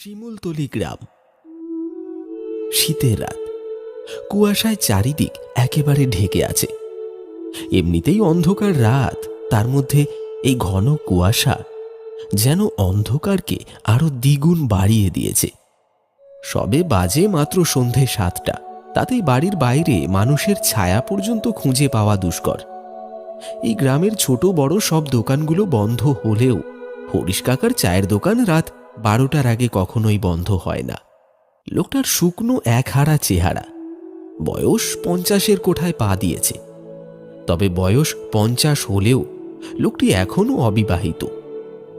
শিমুলতলি গ্রাম। শীতের রাত, কুয়াশায় চারিদিক একেবারে ঢেকে আছে। এমনিতেই অন্ধকার রাত, তার মধ্যে এই ঘন কুয়াশা যেন অন্ধকারকে আরো দ্বিগুণ বাড়িয়ে দিয়েছে। সবে বাজে মাত্র সন্ধে 7টা, তাতেই বাড়ির বাইরে মানুষের ছায়া পর্যন্ত খুঁজে পাওয়া দুষ্কর। এই গ্রামের ছোট বড় সব দোকানগুলো বন্ধ হলেও হরিশ কাকার চায়ের দোকান রাত 12টার আগে কখনোই বন্ধ হয় না। লোকটার শুকনো একহারা চেহারা, বয়স 50-এর কোঠায় পা দিয়েছে। তবে বয়স 50 হলেও লোকটি এখনো অবিবাহিত।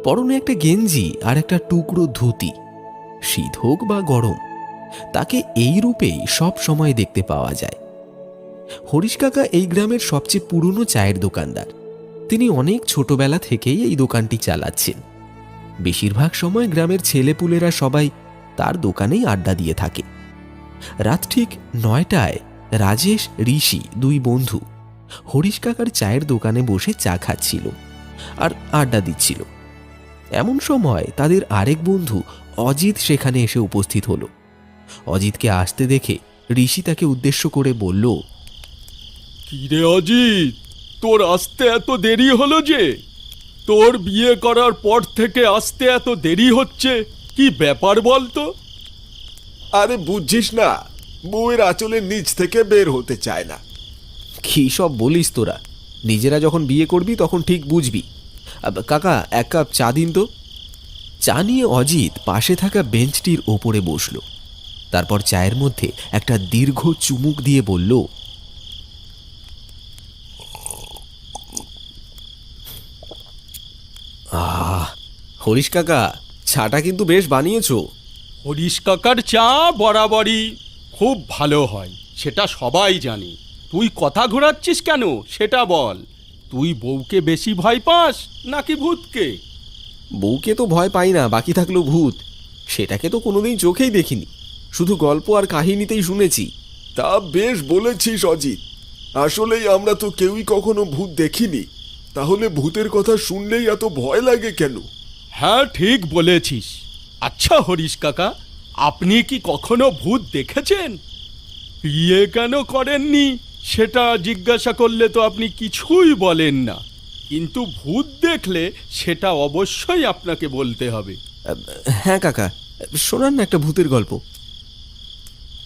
পরনে একটা গেঞ্জি আর একটা টুকরো ধুতি। শীত হোক বা গরম, তাকে এই রূপেই সব সময় দেখতে পাওয়া যায়। হরিশ কাকা এই গ্রামের সবচেয়ে পুরনো চায়ের দোকানদার। তিনি অনেক ছোটবেলা থেকেই এই দোকানটি চালাচ্ছেন। বেশিরভাগ সময় গ্রামের ছেলেপুলেরা সবাই তার দোকানেই আড্ডা দিয়ে থাকে। রাত ঠিক 9টায় রাজেশ, ঋষি, দুই বন্ধু হরিশ কাকার চায়ের দোকানে বসে চা খাচ্ছিল আর আড্ডা দিচ্ছিল। এমন সময় তাদের আরেক বন্ধু অজিত সেখানে এসে উপস্থিত হলো। অজিতকে আসতে দেখে ঋষি তাকে উদ্দেশ্য করে বলল, কিরে অজিত, তোর আসতে এত দেরি হলো যে? তোর বিয়ে করার পর থেকে আসতে এত দেরি হচ্ছে, কি ব্যাপার বলতো? আরে বুঝছিস না, বউয়ের আঁচলের নিচ থেকে বের হতে চায় না। কি সব বলিস তোরা? নিজেরা যখন বিয়ে করবি তখন ঠিক বুঝবি। কাকা, এক কাপ চা দিন তো। চা নিয়ে অজিত পাশে থাকা বেঞ্চটির ওপরে বসল। তারপর চায়ের মধ্যে একটা দীর্ঘ চুমুক দিয়ে বলল, হরিশ কাকা, চাটা কিন্তু বেশ বানিয়েছো। হরিশ কাকার চা বরাবরই খুব ভালো হয়, সেটা সবাই জানে। তুই কথা ঘোরাচ্ছিস কেন সেটা বল। তুই বউকে বেশি ভয় পাস নাকি ভূতকে? বউকে তো ভয় পাই না, বাকি থাকলো ভূত। সেটাকে তো কোনোদিন চোখেই দেখিনি, শুধু গল্প আর কাহিনীতেই শুনেছি। তা বেশ বলেছিস অজিত, আসলেই আমরা তো কেউই কখনো ভূত দেখিনি, তাহলে ভূতের কথা শুনলেই এত ভয় লাগে কেন? হ্যাঁ, ঠিক বলেছিস। আচ্ছা হরিশ কাকা, আপনি কি কখনো ভূত দেখেছেন? বিয়ে কেন করেননি সেটা জিজ্ঞাসা করলে তো আপনি কিছুই বলেন না, কিন্তু ভূত দেখলে সেটা অবশ্যই আপনাকে বলতে হবে। হ্যাঁ কাকা, শোনান না একটা ভূতের গল্প।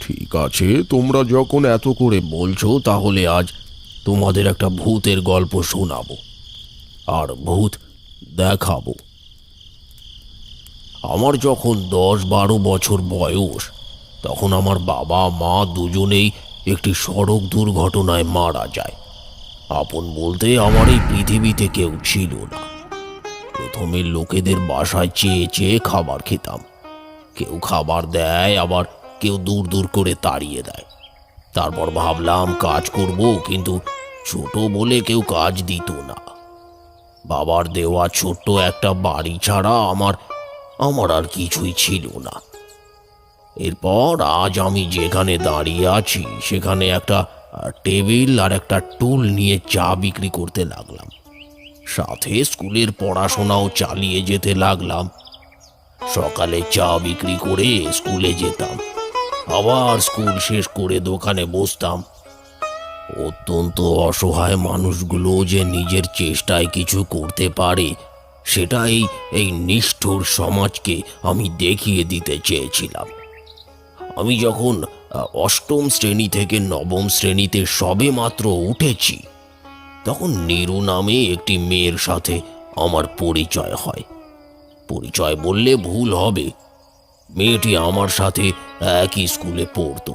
ঠিক আছে, তোমরা যখন এত করে বলছো তাহলে আজ তোমাদের একটা ভূতের গল্প শোনাবো আর ভূত দেখাবো। আমার যখন 10-12 বছর বয়স, তখন আমার বাবা মা দুজনেই একটি সড়ক দুর্ঘটনায় মারা যায়। আপন বলতে আমার এই পৃথিবীতে কেউ ছিল না। প্রথমে লোকেদের বাসায় চেয়ে চেয়ে খাবার খেতাম। কেউ খাবার দেয়, আবার কেউ দূর দূর করে তাড়িয়ে দেয়। তারপর ভাবলাম কাজ করব, কিন্তু ছোট বলে কেউ কাজ দিত না। বাবার দেওয়া ছোট্ট একটা বাড়ি ছাড়া আমার আর কিছুই ছিল না। এরপর আজ আমি যেখানে দাঁড়িয়ে আছি সেখানে একটা টেবিল আর একটা টুল নিয়ে চা বিক্রি করতে লাগলাম। সাথে স্কুলের পড়াশোনাও চালিয়ে যেতে লাগলাম। সকালে চা বিক্রি করে স্কুলে যেতাম, আবার স্কুল শেষ করে দোকানে বসতাম। অত্যন্ত অসহায় মানুষগুলো যে নিজের চেষ্টায় কিছু করতে পারে, সেটা এই নিষ্ঠুর সমাজকে আমি দেখিয়ে দিতে চেয়েছিলাম। আমি যখন 8ম শ্রেণী থেকে 9ম শ্রেণীতে সবে মাত্র উঠেছি, তখন নীরু নামে একটি মেয়ের সাথে আমার পরিচয় হয়। পরিচয় বললে ভুল হবে, মেয়েটি আমার সাথে একই স্কুলে পড়তো।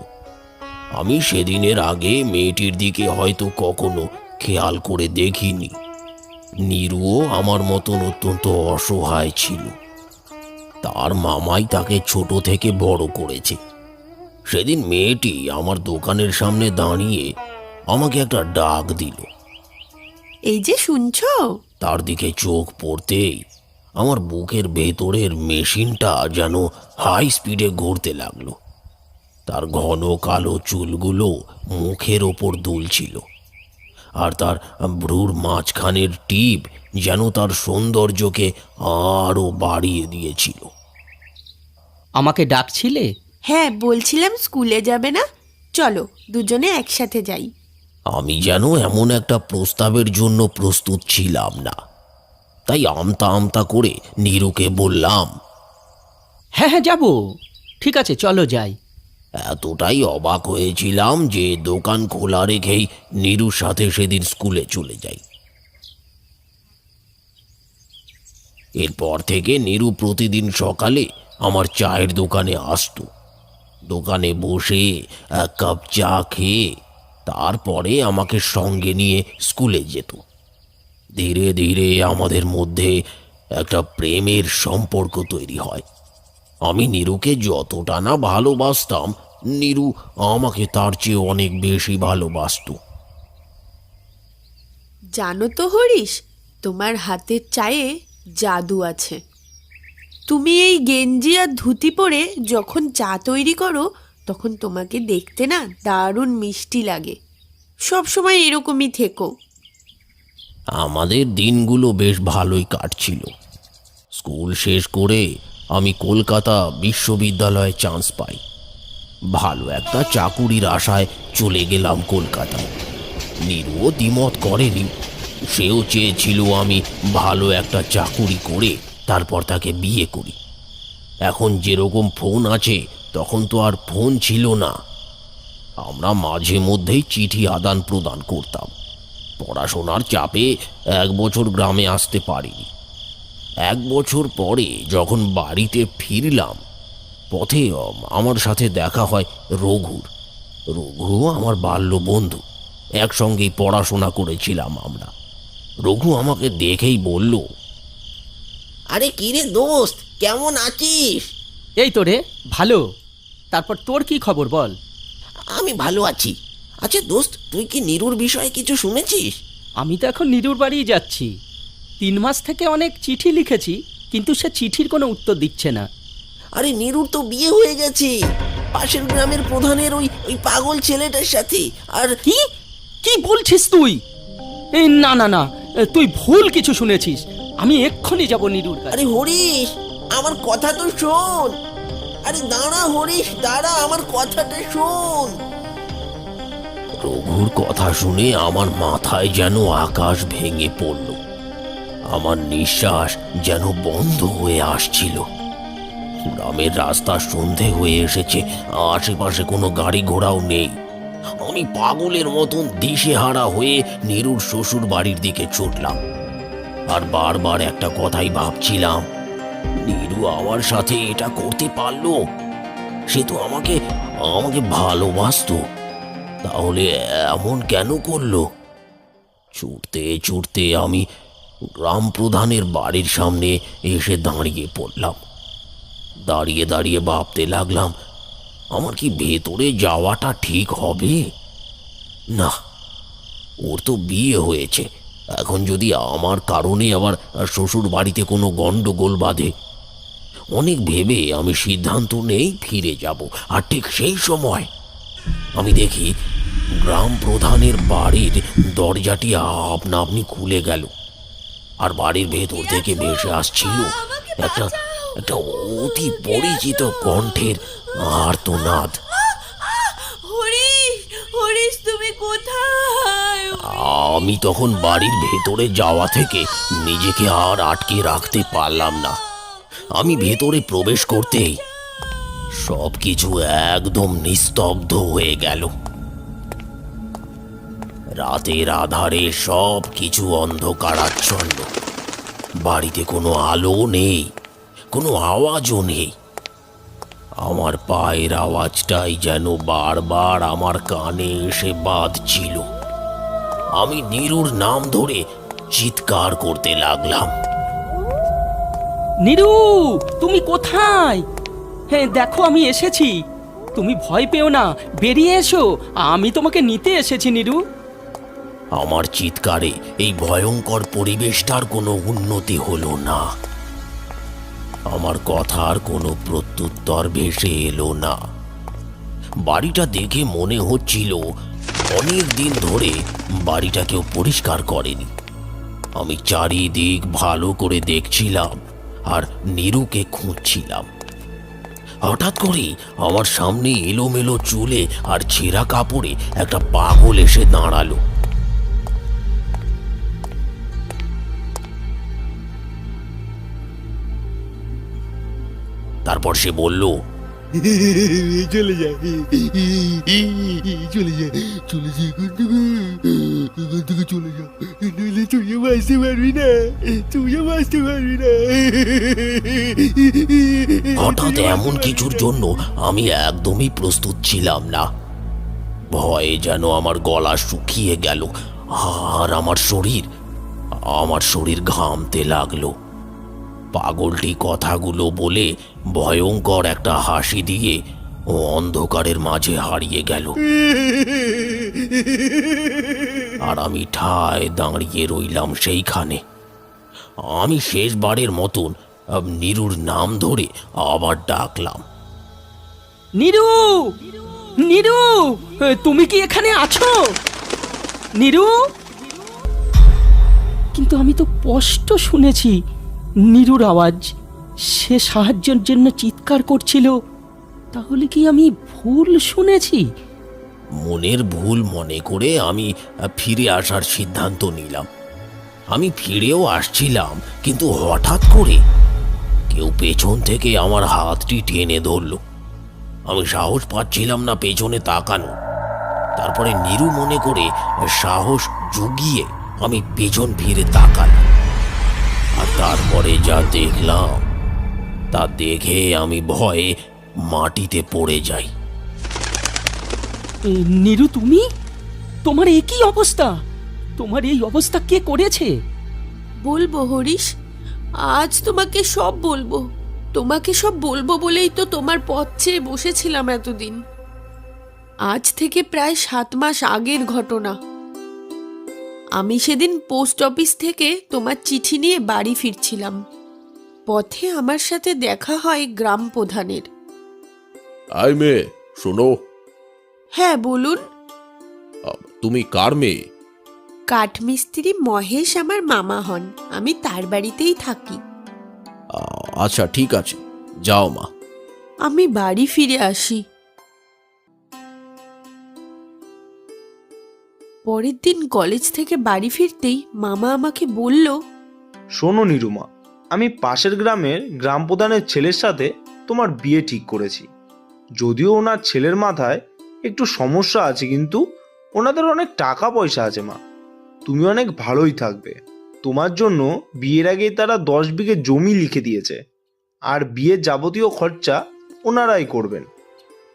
আমি সেদিনের আগে মেয়েটির দিকে হয়তো কখনো খেয়াল করে দেখিনি। নীরুও আমার মতন অত্যন্ত অসহায় ছিল। তার মামাই তাকে ছোট থেকে বড় করেছে। সেদিন মেয়েটি আমার দোকানের সামনে দাঁড়িয়ে আমাকে একটা ডাক দিল। এই যে শুনছো? তার দিকে চোখ পড়তেই আমার বুকের ভেতরের মেশিনটা যেন হাই স্পিডে ঘুরতে লাগলো। তার ঘন কালো চুলগুলো মুখের ওপর দুলছিল, আর তার ভ্রুর মাঝখানের টিপ যেন তার সৌন্দর্যকে আরো বাড়িয়ে দিয়েছিল। আমাকে ডাকছিলে? হ্যাঁ, বলছিলাম স্কুলে যাবে না, চলো দুজনে একসাথে যাই। আমি যেন এমন একটা প্রস্তাবের জন্য প্রস্তুত ছিলাম না, তাই আমতা আমতা করে নীরুকে বললাম। হ্যাঁ হ্যাঁ, যাব, ঠিক আছে, চলো যাই। এতটাই অবাক হয়েছিলাম যে দোকান খোলা রেখেই নীরুর সাথে সেদিন স্কুলে চলে যাই। এরপর থেকে নীরু প্রতিদিন সকালে আমার চায়ের দোকানে আসতো। দোকানে বসে এক কাপ চা খেয়ে তারপরে আমাকে সঙ্গে নিয়ে স্কুলে যেত। ধীরে ধীরে আমাদের মধ্যে একটা প্রেমের সম্পর্ক তৈরি হয়। আমি নীরুকে যতটা না ভালোবাসতাম, নীরু আমাকে তার চেয়ে অনেক বেশি ভালোবাসতো। জানো তো হরিশ, তোমার হাতের চায়ে জাদু আছে। তুমি এই গেঞ্জি আর ধুতি পরে যখন চা তৈরি করো, তখন তোমাকে দেখতে না দারুণ মিষ্টি লাগে। সব সময় এরকমই থেকো। আমাদের দিনগুলো বেশ ভালোই কাটছিল। স্কুল শেষ করে আমি কলকাতা বিশ্ববিদ্যালয়ে চান্স পাই। ভালো একটা চাকুরির আশায় চলে গেলাম কলকাতায়। নীরুও দ্বিমত করেনি, সেও চেয়েছিল আমি ভালো একটা চাকুরি করে তারপর তাকে বিয়ে করি। এখন যেরকম ফোন আছে, তখন তো আর ফোন ছিল না। আমরা মাঝে মধ্যেই চিঠি আদান প্রদান করতাম। পড়াশোনার চাপে 1 বছর গ্রামে আসতে পারিনি। 1 বছর পরে যখন বাড়িতে ফিরলাম, পথে আমার সাথে দেখা হয় রঘুর। রঘু আমার বাল্য বন্ধু, একসঙ্গেই পড়াশোনা করেছিলাম আমরা। রঘু আমাকে দেখেই বলল, আরে কিরে দোস্ত, কেমন আছিস? এই তো রে, ভালো। তারপর তোর কি খবর বল? আমি ভালো আছি। আচ্ছা দোস্ত, তুই কি নীরুর বিষয়ে কিছু শুনেছিস? আমি তো এখন নীরুর বাড়িই যাচ্ছি। 3 মাস থেকে অনেক চিঠি লিখেছি, কিন্তু সে চিঠির কোনো উত্তর দিচ্ছে না। আরে নীরুর তো বিয়ে হয়ে গেছে পাশের গ্রামের প্রধানের ওই পাগল ছেলেটার সাথে। আর কি কি বলছিস তুই? এই না না না, তুই ভুল কিছু শুনেছিস। আমি এক্ষুনি যাব নীরুর কাছে। আরে হরিশ, আমার কথা তো শোন। আরে দাঁড়া হরিশ, দাঁড়া, আমার কথাটা শোন। রঘুর কথা শুনে আমার মাথায় যেন আকাশ ভেঙে পড়ল। আমার নিঃশ্বাস যেন বন্ধ হয়ে আসছিল। গ্রামের রাস্তা সন্ধে হয়ে এসেছে, আশেপাশে কোনো গাড়ি ঘোড়াও নেই। আমি পাগলের মতন দিশেহারা হয়ে নীরুর শ্বশুর বাড়ির দিকে ছুটলাম। আর বারবার একটা কথাই ভাবছিলাম, নীরু আমার সাথে এটা করতে পারলো? সে তো আমাকে ভালোবাসতো, তাহলে এমন কেন করলো? ছুটতে ছুটতে আমি গ্রাম প্রধানের বাড়ির সামনে এসে দাঁড়িয়ে পড়লাম। দাঁড়িয়ে দাঁড়িয়ে ভাবতে লাগলাম, আমার কি ভেতরে যাওয়াটা ঠিক হবে? না, ওর তো বিয়ে হয়েছে। এখন যদি আমার কারণে আবার শ্বশুর বাড়িতে কোনো গন্ডগোল বাঁধে। অনেক ভেবে আমি সিদ্ধান্ত নেই ফিরে যাব। আর ঠিক সেই সময় আমি দেখি গ্রাম প্রধানের বাড়ির দরজাটি আপনা আপনি খুলে গেল, আর বাড়ির ভেতর থেকে ভেসে আসছিল একটা অতি পরিচিত কণ্ঠের আর্তনাদ। হরিশ, হরিশ, তুমি কোথায়? আমি তখন বাড়ির ভেতরে যাওয়া থেকে নিজেকে আর আটকে রাখতে পারলাম না। আমি ভেতরে প্রবেশ করতেই সবকিছু একদম নিস্তব্ধ হয়ে গেল। রাতের আধারে সব কিছু অন্ধকারাচ্ছন্ন। বাড়িতে কোনো আলো নেই, কোনো আওয়াজও নেই। আমার পায়ের আওয়াজটাই যেন বারবার আমার কানে এসে বাজছিল। আমি নীরুর নাম ধরে চিৎকার করতে লাগলাম। নীরু, তুমি কোথায়? হ্যাঁ দেখো, আমি এসেছি। তুমি ভয় পেও না, বেরিয়ে এসো, আমি তোমাকে নিতে এসেছি নীরু। আমার চিৎকারে এই ভয়ঙ্কর পরিবেশটার কোনো উন্নতি হলো না। আমার কথার কোনো প্রত্যুত্তর ভেসে এলো না। বাড়িটা দেখে মনে হচ্ছিল অনেক দিন ধরে বাড়িটা কেউ পরিষ্কার করেনি। আমি চারিদিক ভালো করে দেখছিলাম আর নীরুকে খুঁজছিলাম। হঠাৎ করে আমার সামনে এলোমেলো চুলে আর ছেঁড়া কাপড়ে একটা পাগল এসে দাঁড়ালো। তারপর সে বলল, চলে যা, চলে যা, চলে যা এখান থেকে চলে যা, নইলে তুইও বাঁচতে পারবি না, তুইও বাঁচতে পারবি না। হঠাৎ এমন কিছুর জন্য আমি একদমই প্রস্তুত ছিলাম না। ভয়ে যেন আমার গলা শুকিয়ে গেল আর আমার শরীর ঘামতে লাগলো। পাগলটি কথাগুলো বলে ভয়ঙ্কর একটা হাসি দিয়ে ও অন্ধকারের মাঝে হারিয়ে গেল। আর আমি ঠায় দাঁড়িয়ে রইলাম সেইখানে। আমি শেষবারের মতন নীরুর নাম ধরে আবার ডাকলাম। নীরু, নীরু, তুমি কি এখানে আছো? নীরু, কিন্তু আমি তো স্পষ্ট শুনেছি নীরুর আওয়াজ। সে সাহায্যের জন্য চিৎকার করছিল। তাহলে কি আমি ভুল শুনেছি? মনের ভুল মনে করে আমি ফিরে আসার সিদ্ধান্ত নিলাম। আমি ফিরেও আসছিলাম, কিন্তু হঠাৎ করে কেউ পেছন থেকে আমার হাতটি টেনে ধরল। আমি সাহস পাচ্ছিলাম না পেছনে তাকানো। তারপরে নীরু মনে করে সাহস জুগিয়ে আমি পেছন ফিরে তাকালাম। আর তারপরে যা দেখলাম তা দেখে আমি ভয়ে মাটিতে পড়ে যাই। নীরু, তুমি? তোমার এ কি অবস্থা? তোমার এই অবস্থা কে করেছে? বলবো হরিশ, আজ তোমাকে সব বলবো। তোমাকে সব বলবো বলেই তো তোমার পথ চেয়ে বসেছিলাম এতদিন। আজ থেকে প্রায় 7 মাস আগের ঘটনা। আমি সেদিন পোস্ট অফিস থেকে তোমার চিঠি নিয়ে বাড়ি ফিরছিলাম। পথে আমার সাথে দেখা হয় গ্রাম প্রধানের। আই মেয়ে, শোনো। হ্যাঁ বলুন। তুমি কার মেয়ে? কাঠমিস্ত্রি মহেশ আমার মামা হন। আমি তার বাড়িতেই থাকি। আচ্ছা, ঠিক আছে, যাও মা। আমি বাড়ি ফিরে আসি। পরের দিন কলেজ থেকে বাড়ি ফিরতেই মামা আমাকে বলল, শোনো নিরুমা, আমি পাশের গ্রামের গ্রাম প্রধানের ছেলের সাথে তোমার বিয়ে ঠিক করেছি। যদিও ওনার ছেলের মাথায় একটু সমস্যা আছে, কিন্তু ওনাদের অনেক টাকা পয়সা আছে মা। তুমি অনেক ভালোই থাকবে। তোমার জন্য বিয়ের আগেই তারা 10 বিঘে জমি লিখে দিয়েছে, আর বিয়ের যাবতীয় খরচা ওনারাই করবেন।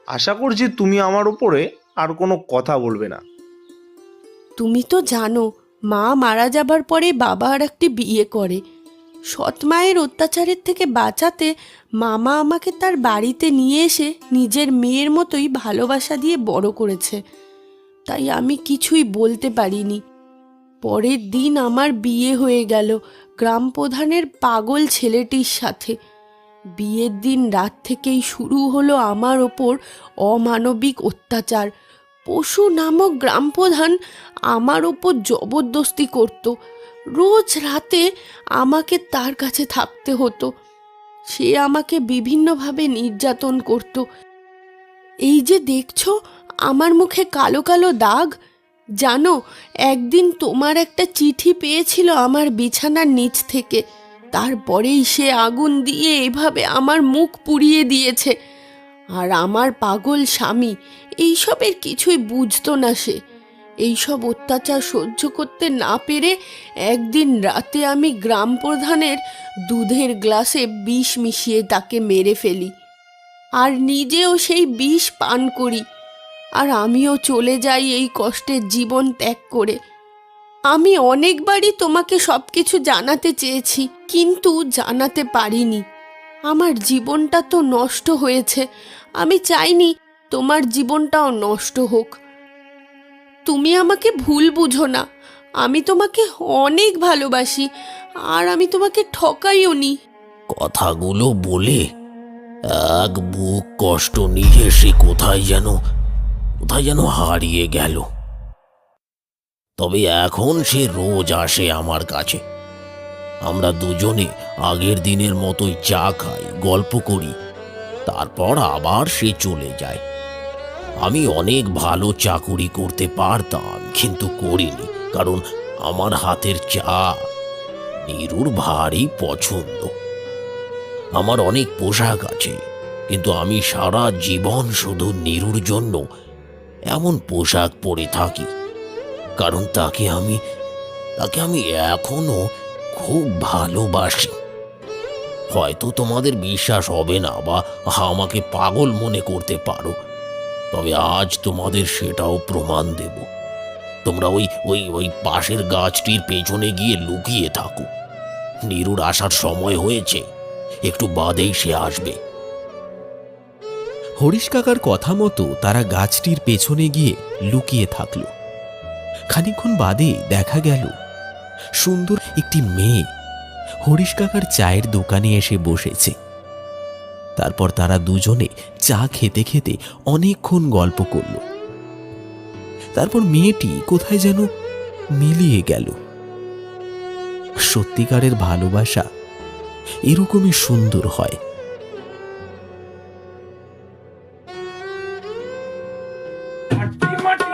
আশা করছি তুমি আমার উপরে আর কোনো কথা বলবে না। তুমি তো জানো মা মারা যাবার পরে বাবা আর একটি বিয়ে করে। সৎ মায়ের অত্যাচারের থেকে বাঁচাতে মামা আমাকে তার বাড়িতে নিয়ে এসে নিজের মেয়ের মতোই ভালোবাসা দিয়ে বড় করেছে। তাই আমি কিছুই বলতে পারিনি। পরের দিন আমার বিয়ে হয়ে গেল গ্রাম প্রধানের পাগল ছেলেটির সাথে। বিয়ের দিন রাত থেকেই শুরু হলো আমার ওপর অমানবিক অত্যাচার। পশু নামক গ্রাম প্রধান আমার ওপর জবরদস্তি করত। রোজ রাতে আমাকে তার কাছে থাকতে হতো। সে আমাকে বিভিন্নভাবে নির্যাতন করত। এই যে দেখছো আমার মুখে কালো কালো দাগ, জানো একদিন তোমার একটা চিঠি পেয়েছিল আমার বিছানার নিচ থেকে। তারপরেই সে আগুন দিয়ে এভাবে আমার মুখ পুড়িয়ে দিয়েছে। আর আমার পাগল স্বামী এইসবের কিছুই বুঝতো না। সে এইসব অত্যাচার সহ্য করতে না পেরে একদিন রাতে আমি গ্রাম প্রধানের দুধের গ্লাসে বিষ মিশিয়ে তাকে মেরে ফেলি, আর নিজেও সেই বিষ পান করি। আর আমিও চলে যাই এই কষ্টের জীবন ত্যাগ করে। আমি অনেকবারই তোমাকে সব কিছু জানাতে চেয়েছি, কিন্তু জানাতে পারিনি। আমার জীবনটা তো নষ্ট হয়েছে। আমি চাইনি তোমার জীবনটাও নষ্ট হোক। তুমি আমাকে ভুল বুঝো না। আমি তোমাকে অনেক ভালোবাসি, আর আমি তোমাকে ঠকাইও নি। কথাগুলো বলে এক বুক কষ্ট নিয়ে সে কোথায় যেন হারিয়ে গেল। তবে এখন সে রোজ আসে আমার কাছে। আমরা দুজনে আগের দিনের মতোই চা খাই, গল্প করি, তারপর আবার সে চলে যায়। আমি অনেক ভালো চাকুরি করতে পারতাম, কিন্তু করিনি, কারণ আমার হাতের চা নীরুর ভারী পছন্দ। আমার অনেক পোশাক আছে, কিন্তু আমি সারা জীবন শুধু নীরুর জন্য এমন পোশাক পরে থাকি, কারণ তাকে আমি এখনো খুব ভালোবাসি। হয়তো তোমাদের বিশ্বাস হবে না বা আমাকে পাগল মনে করতে পারো, তবে আজ তোমাদের সেটাও প্রমাণ দেব। তোমরা ওই ওই ওই পাশের গাছটির পেছনে গিয়ে লুকিয়ে থাকো। নীরুর আসার সময় হয়েছে, একটু বাদেই সে আসবে। হরিশ কাকার কথা মতো তারা গাছটির পেছনে গিয়ে লুকিয়ে থাকল। খানিকক্ষণ বাদে দেখা গেল সুন্দর একটি মেয়ে হরিশ কাকার চায়ের দোকানে এসে বসেছে। তারপর তারা দুজনে চা খেতে খেতে অনেকক্ষণ গল্প করল। তারপর মেয়েটি কোথায় যেন মিলিয়ে গেল। সত্যিকারের ভালোবাসা এরকমই সুন্দর হয়। মাটি মাটি